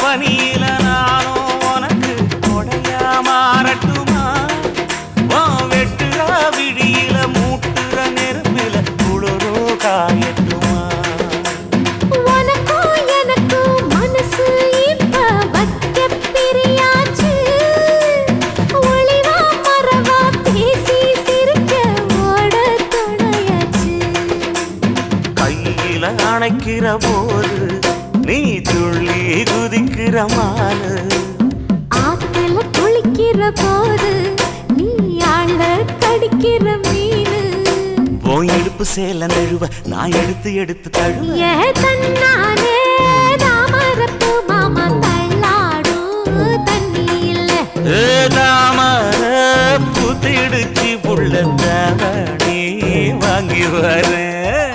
பனியில நானும் உனக்கு கொடையா மாறட்டுமா வெட்டுற விடியில மூட்டுற நெருப்பில குளிரோ காயட்டுமா உனக்கும் எனக்கும் மனசு இப்ப வைக்க பிரியாச்சு ஒளிவா மறவா பேசி சிரிக்க ஓட துணையாச்சு கையில அணைக்கிற போது நீ துள்ளி குதிக்கிற மானு ஆத்துல குளிக்கிற போது நீ ஆள கடிக்கிற மீனு போய் இடுப்பு சேல நழுவ நான் எடுத்து எடுத்து தழுவ ஏ தன்னானே தாமரப்பு மாமா தள்ளாடும் தண்ணி இல்ல தாமர புத்திடுச்சு புள்ள தாவணி வாங்கி வரேன்